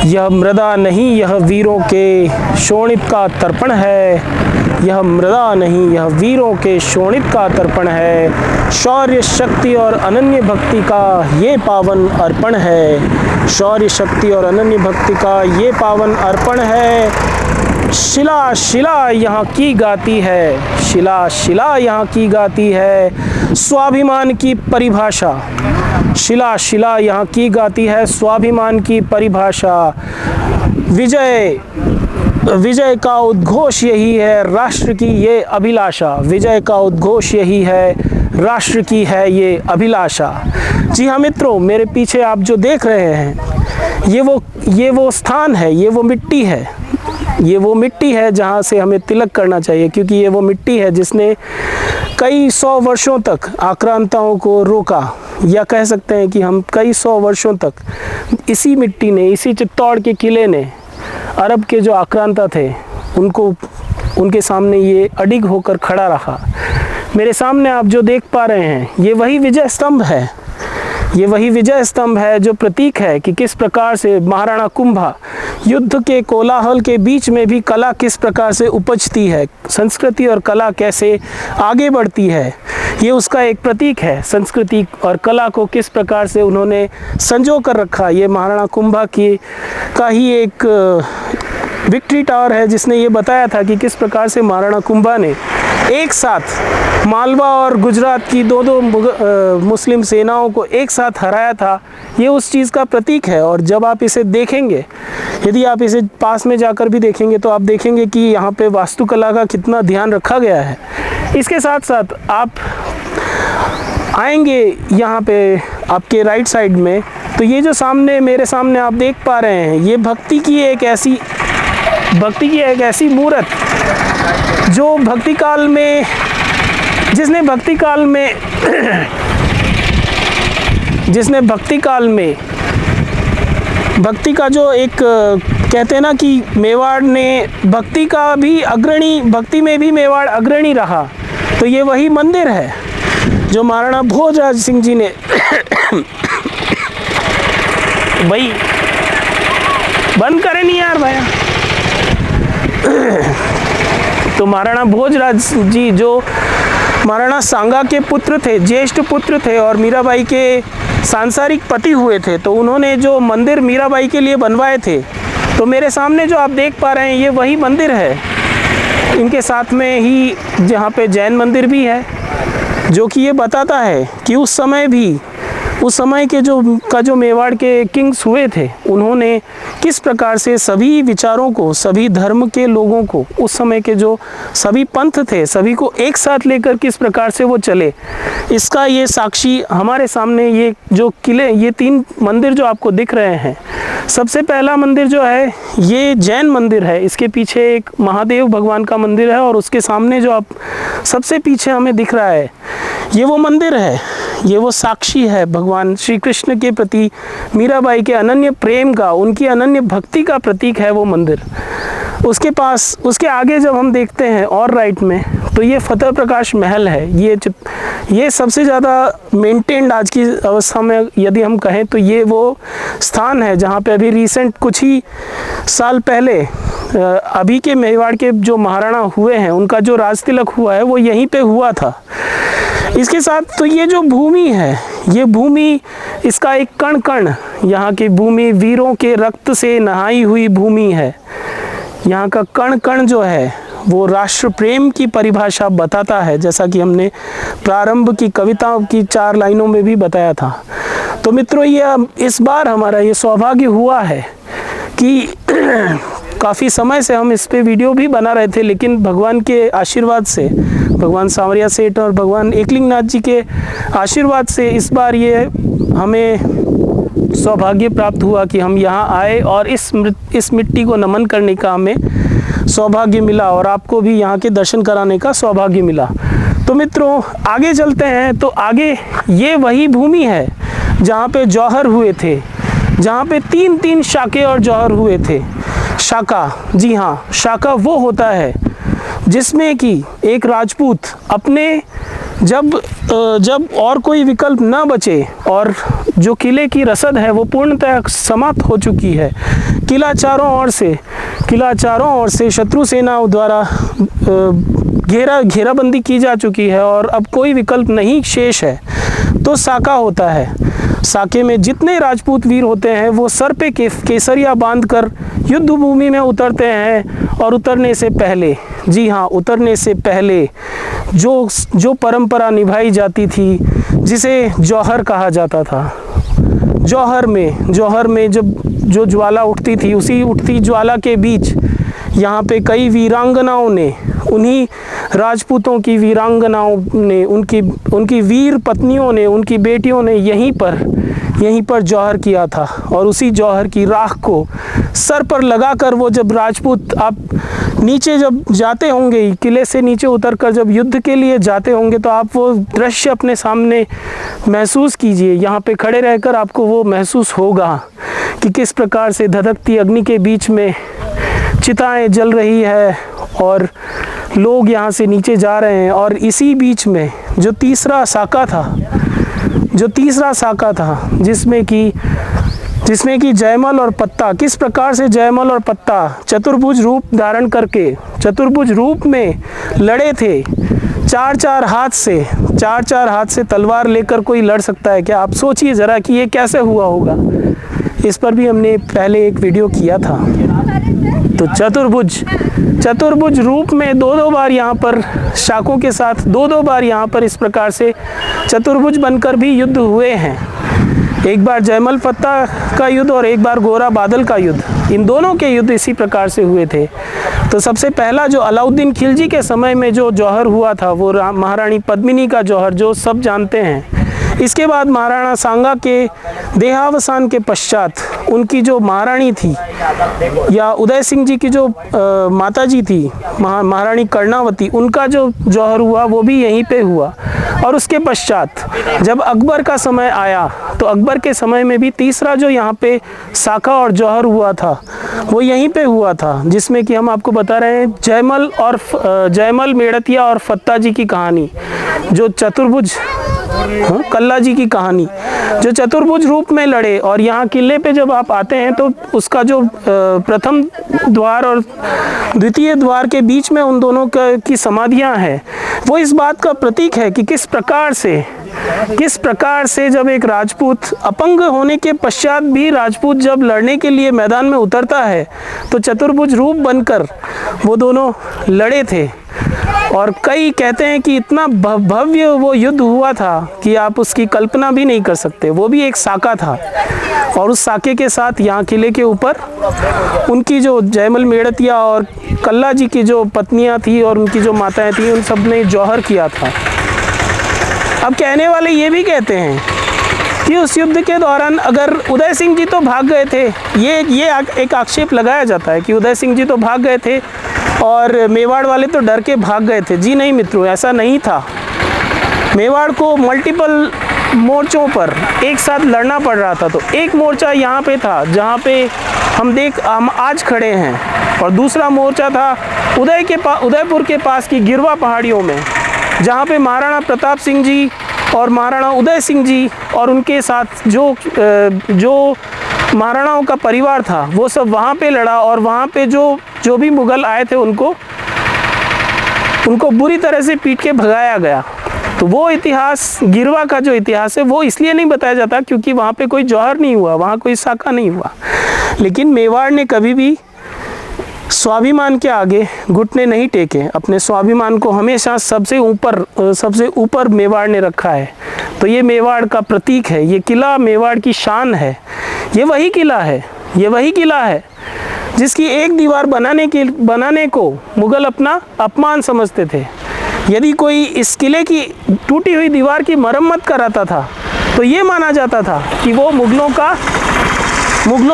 यह मृदा नहीं यह वीरों के शोणित का तर्पण है, यह मृदा नहीं यह वीरों के शोणित का तर्पण है। शौर्य शक्ति और अनन्य भक्ति का ये पावन अर्पण है, शौर्य शक्ति और अनन्य भक्ति का ये पावन अर्पण है। शिला शिला यहाँ की गाती है, शिला शिला यहाँ की गाती है स्वाभिमान की परिभाषा, शिला शिला यहाँ की गाती है स्वाभिमान की परिभाषा। विजय विजय का उद्घोष यही है राष्ट्र की ये अभिलाषा, विजय का उद्घोष यही है राष्ट्र की है ये अभिलाषा। जी हाँ मित्रों, मेरे पीछे आप जो देख रहे हैं ये वो स्थान है, ये वो मिट्टी है, ये वो मिट्टी है जहाँ से हमें तिलक करना चाहिए, क्योंकि ये वो मिट्टी है जिसने कई सौ वर्षों तक आक्रांताओं को रोका, या कह सकते हैं कि हम कई सौ वर्षों तक इसी मिट्टी ने, इसी चित्तौड़ के किले ने अरब के जो आक्रांता थे उनके सामने ये अडिग होकर खड़ा रहा। मेरे सामने आप जो देख पा रहे हैं ये वही विजय स्तंभ है, ये वही विजय स्तंभ है जो प्रतीक है कि किस प्रकार से महाराणा कुंभा युद्ध के कोलाहल के बीच में भी कला किस प्रकार से उपजती है, संस्कृति और कला कैसे आगे बढ़ती है, ये उसका एक प्रतीक है। संस्कृति और कला को किस प्रकार से उन्होंने संजो कर रखा, ये महाराणा कुंभा का ही एक विक्ट्री टावर है जिसने ये बताया था कि किस प्रकार से महाराणा कुंभा ने एक साथ मालवा और गुजरात की दो मुस्लिम सेनाओं को एक साथ हराया था। ये उस चीज़ का प्रतीक है। और जब आप इसे देखेंगे, यदि आप इसे पास में जाकर भी देखेंगे तो आप देखेंगे कि यहाँ पे वास्तुकला का कितना ध्यान रखा गया है। इसके साथ साथ आप आएंगे यहाँ पे आपके राइट साइड में, तो ये जो सामने मेरे सामने आप देख पा रहे हैं, ये भक्ति की एक ऐसी मूर्त जो भक्ति काल में, जिसने भक्ति काल में भक्ति का जो एक कहते हैं ना कि मेवाड़ ने भक्ति में भी मेवाड़ अग्रणी रहा, तो ये वही मंदिर है जो महाराणा भोजराज सिंह जी ने भाई बंद करें नहीं यार भैया। तो महाराणा भोजराज जी जो महाराणा सांगा के पुत्र थे, ज्येष्ठ पुत्र थे और मीराबाई के सांसारिक पति हुए थे, तो उन्होंने जो मंदिर मीराबाई के लिए बनवाए थे, तो मेरे सामने जो आप देख पा रहे हैं ये वही मंदिर है। इनके साथ में ही जहाँ पे जैन मंदिर भी है, जो कि ये बताता है कि उस समय के जो मेवाड़ के किंग्स हुए थे, उन्होंने किस प्रकार से सभी विचारों को, सभी धर्म के लोगों को, उस समय के जो सभी पंथ थे, सभी को एक साथ लेकर किस प्रकार से वो चले, इसका ये साक्षी हमारे सामने ये जो किले, ये 3 मंदिर जो आपको दिख रहे हैं। सबसे पहला मंदिर जो है ये जैन मंदिर है, इसके पीछे एक महादेव भगवान का मंदिर है, और उसके सामने जो आप सबसे पीछे हमें दिख रहा है ये वो मंदिर है, ये वो साक्षी है भगवान श्री कृष्ण के प्रति मीराबाई के अनन्य प्रेम का, उनकी अनन्य भक्ति का प्रतीक है वो मंदिर। उसके आगे जब हम देखते हैं और राइट में, तो ये फतेह प्रकाश महल है। ये सबसे ज़्यादा मेंटेन्ड आज की अवस्था में यदि हम कहें तो ये वो स्थान है जहाँ पे अभी रिसेंट कुछ ही साल पहले अभी के मेवाड़ के जो महाराणा हुए हैं उनका जो राज तिलक हुआ है वो यहीं पे हुआ था। इसके साथ तो ये जो भूमि है, ये भूमि, इसका एक कण कण, यहाँ की भूमि वीरों के रक्त से नहाई हुई भूमि है। यहाँ का कण कण जो है वो राष्ट्र प्रेम की परिभाषा बताता है, जैसा कि हमने प्रारंभ की कविताओं की 4 लाइनों में भी बताया था। तो मित्रों, ये इस बार हमारा ये सौभाग्य हुआ है कि काफ़ी समय से हम इस पे वीडियो भी बना रहे थे, लेकिन भगवान के आशीर्वाद से, भगवान सांवरिया सेठ और भगवान एकलिंगनाथ जी के आशीर्वाद से इस बार ये हमें सौभाग्य प्राप्त हुआ कि हम यहाँ आए और इस मिट्टी को नमन करने का हमें सौभाग्य मिला, और आपको भी यहाँ के दर्शन कराने का सौभाग्य मिला। तो मित्रों, आगे चलते हैं। तो आगे ये वही भूमि है जहाँ पे जौहर हुए थे, जहाँ पे 3 शाके और जौहर हुए थे। शाका, जी हाँ, शाका वो होता है जिसमें कि एक राजपूत अपने जब और कोई विकल्प न बचे और जो किले की रसद है वो पूर्णतः समाप्त हो चुकी है, किला चारों ओर से शत्रु सेनाओं द्वारा घेराबंदी की जा चुकी है और अब कोई विकल्प नहीं शेष है, तो साका होता है। साके में जितने राजपूत वीर होते हैं वो सर पे केसरिया बांधकर युद्ध भूमि में उतरते हैं और उतरने से पहले, जी हाँ, उतरने से पहले जो परंपरा निभाई जाती थी जिसे जौहर कहा जाता था। जौहर में जब जो ज्वाला उठती थी, उसी उठती ज्वाला के बीच यहाँ पे कई वीरांगनाओं ने, उन्हीं राजपूतों की वीरांगनाओं ने, उनकी वीर पत्नियों ने, उनकी बेटियों ने यहीं पर जौहर किया था। और उसी जौहर की राख को सर पर लगाकर वो जब राजपूत, आप नीचे जब जाते होंगे, किले से नीचे उतरकर जब युद्ध के लिए जाते होंगे, तो आप वो दृश्य अपने सामने महसूस कीजिए। यहाँ पे खड़े रहकर आपको वो महसूस होगा कि किस प्रकार से धधकती अग्नि के बीच में चिताएं जल रही है और लोग यहाँ से नीचे जा रहे हैं। और इसी बीच में जो तीसरा साका था जिसमें कि जयमल और पत्ता, किस प्रकार से जयमल और पत्ता चतुर्भुज रूप धारण करके चतुर्भुज रूप में लड़े थे। चार हाथ से तलवार लेकर कोई लड़ सकता है क्या? आप सोचिए ज़रा कि ये कैसे हुआ होगा। इस पर भी हमने पहले एक वीडियो किया था। तो चतुर्भुज रूप में दो बार यहाँ पर शाकों के साथ दो बार यहाँ पर इस प्रकार से चतुर्भुज बनकर भी युद्ध हुए हैं। एक बार जयमल पत्ता का युद्ध और एक बार गोरा बादल का युद्ध, इन दोनों के युद्ध इसी प्रकार से हुए थे। तो सबसे पहला जो अलाउद्दीन खिलजी के समय में जो जौहर हुआ था वो महारानी पद्मिनी का जौहर, जो सब जानते हैं। इसके बाद महाराणा सांगा के देहावसान के पश्चात उनकी जो महारानी थी, या उदय सिंह जी की जो माता जी थी, महारानी कर्णावती, उनका जो जौहर हुआ वो भी यहीं पे हुआ। और उसके पश्चात जब अकबर का समय आया तो अकबर के समय में भी तीसरा जो यहाँ पे साका और जौहर हुआ था वो यहीं पे हुआ था, जिसमें कि हम आपको बता रहे हैं जयमल मेड़तिया और फत्ता जी की कहानी, जो चतुर्भुज, कल्ला जी की कहानी, जो चतुर्भुज रूप में लड़े। और यहाँ किले पे जब आप आते हैं तो उसका जो प्रथम द्वार और द्वितीय द्वार के बीच में उन दोनों की समाधियाँ हैं, वो इस बात का प्रतीक है कि किस प्रकार से जब एक राजपूत अपंग होने के पश्चात भी राजपूत जब लड़ने के लिए मैदान में उतरता है तो चतुर्भुज रूप बनकर वो दोनों लड़े थे। और कई कहते हैं कि इतना भव्य वो युद्ध हुआ था कि आप उसकी कल्पना भी नहीं कर सकते। वो भी एक साका था और उस साके के साथ यहाँ किले के ऊपर उनकी जो जयमल मेड़तिया और कल्ला जी की जो पत्नियाँ थी और उनकी जो माताएं थी, उन सब ने जौहर किया था। अब कहने वाले ये भी कहते हैं कि उस युद्ध के दौरान अगर उदय सिंह जी तो भाग गए थे, ये एक आक्षेप लगाया जाता है कि उदय सिंह जी तो भाग गए थे और मेवाड़ वाले तो डर के भाग गए थे। जी नहीं मित्रों, ऐसा नहीं था। मेवाड़ को मल्टीपल मोर्चों पर एक साथ लड़ना पड़ रहा था। तो एक मोर्चा यहाँ पे था जहाँ पे हम आज खड़े हैं, और दूसरा मोर्चा था उदयपुर के पास की गिरवा पहाड़ियों में, जहाँ पे महाराणा प्रताप सिंह जी और महाराणा उदय सिंह जी और उनके साथ जो महाराणाओं का परिवार था वो सब वहाँ पे लड़ा। और वहाँ पे जो भी मुगल आए थे उनको बुरी तरह से पीट के भगाया गया। तो वो इतिहास, गिरवा का जो इतिहास है, वो इसलिए नहीं बताया जाता क्योंकि वहाँ पे कोई जौहर नहीं हुआ, वहाँ कोई साका नहीं हुआ। लेकिन मेवाड़ ने कभी भी स्वाभिमान के आगे घुटने नहीं टेके। अपने स्वाभिमान को हमेशा सबसे ऊपर मेवाड़ ने रखा है। तो ये मेवाड़ का प्रतीक है, ये किला मेवाड़ की शान है। ये वही किला है जिसकी एक दीवार बनाने को मुगल अपना अपमान समझते थे। यदि कोई इस किले की टूटी हुई दीवार की मरम्मत कराता था तो ये माना जाता था कि वो मुगलों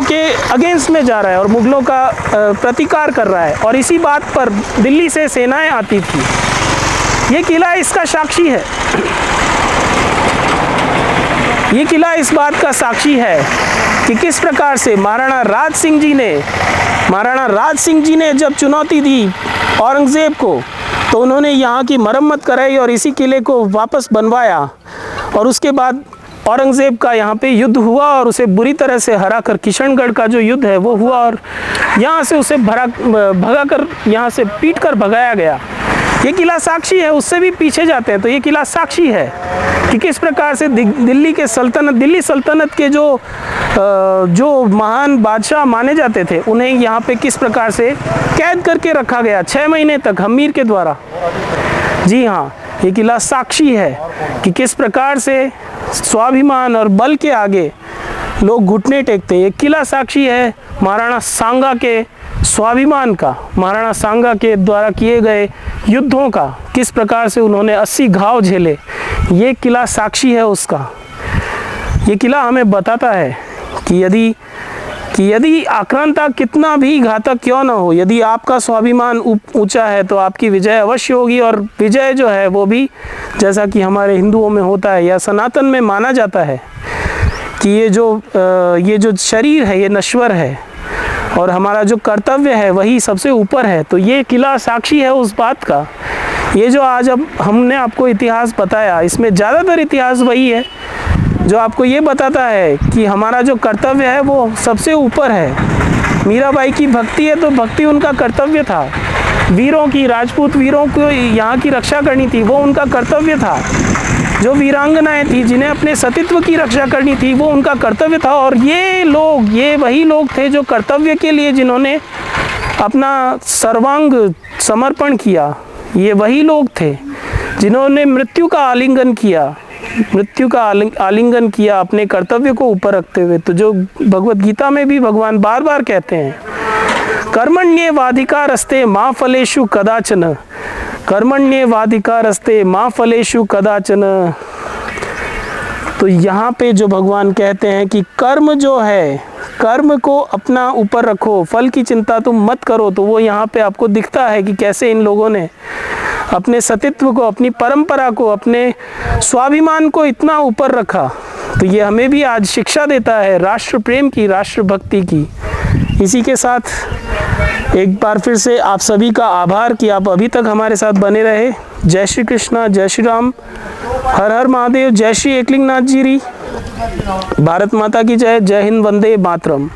के अगेंस्ट में जा रहा है और मुगलों का प्रतिकार कर रहा है। और इसी बात पर दिल्ली से सेनाएं आती थी। ये किला इसका साक्षी है। ये किला इस बात का साक्षी है कि किस प्रकार से महाराणा राज सिंह जी ने जब चुनौती दी औरंगज़ेब को तो उन्होंने यहाँ की मरम्मत कराई और इसी किले को वापस बनवाया। और उसके बाद औरंगज़ेब का यहाँ पे युद्ध हुआ और उसे बुरी तरह से हरा कर, किशनगढ़ का जो युद्ध है वो हुआ और यहाँ से उसे भगा कर, यहाँ से पीट कर भगाया गया। ये किला साक्षी है, उससे भी पीछे जाते हैं तो ये किला साक्षी है कि किस प्रकार से दिल्ली सल्तनत के जो महान बादशाह माने जाते थे उन्हें यहाँ पे किस प्रकार से कैद करके रखा गया 6 महीने तक हमीर के द्वारा। जी हाँ, ये किला साक्षी है कि किस प्रकार से स्वाभिमान और बल के आगे लोग घुटने टेकते हैं। ये किला साक्षी है महाराणा सांगा के स्वाभिमान का, महाराणा सांगा के द्वारा किए गए युद्धों का, किस प्रकार से उन्होंने 80 घाव झेले। ये किला साक्षी है उसका। ये किला हमें बताता है कि यदि आक्रांता कितना भी घातक क्यों न हो, यदि आपका स्वाभिमान ऊंचा है तो आपकी विजय अवश्य होगी। और विजय जो है वो भी जैसा कि हमारे हिंदुओं में होता है या सनातन में माना जाता है कि ये जो शरीर है ये नश्वर है और हमारा जो कर्तव्य है वही सबसे ऊपर है। तो ये किला साक्षी है उस बात का। ये जो आज अब हमने आपको इतिहास बताया, इसमें ज़्यादातर इतिहास वही है जो आपको ये बताता है कि हमारा जो कर्तव्य है वो सबसे ऊपर है। मीराबाई की भक्ति है तो भक्ति उनका कर्तव्य था। वीरों की, राजपूत वीरों को यहाँ की रक्षा करनी थी, वो उनका कर्तव्य था। जो वीरांगनाएं थी जिन्हें अपने सतीत्व की रक्षा करनी थी वो उनका कर्तव्य था। और ये वही लोग थे जो कर्तव्य के लिए जिन्होंने अपना सर्वांग समर्पण किया। ये वही लोग थे जिन्होंने मृत्यु का आलिंगन किया अपने कर्तव्य को ऊपर रखते हुए। तो जो भगवत गीता में भी भगवान बार बार कहते हैं, कर्मण्येवाधिकारस्ते मा फलेषु कदाचन, कर्मण्येवाधिकारस्ते मा फलेषु कदाचन। तो यहाँ पे जो भगवान कहते हैं कि कर्म जो है, कर्म को अपना ऊपर रखो, फल की चिंता तुम मत करो। तो वो यहाँ पे आपको दिखता है कि कैसे इन लोगों ने अपने सतीत्व को, अपनी परंपरा को, अपने स्वाभिमान को इतना ऊपर रखा। तो ये हमें भी आज शिक्षा देता है राष्ट्र प्रेम की, राष्ट्रभक्ति की। इसी के साथ एक बार फिर से आप सभी का आभार कि आप अभी तक हमारे साथ बने रहे। जय श्री कृष्णा, जय श्री राम, हर हर महादेव, जय श्री एकलिंगनाथ जी। भारत माता की जय। जय हिंद, वंदे मातरम।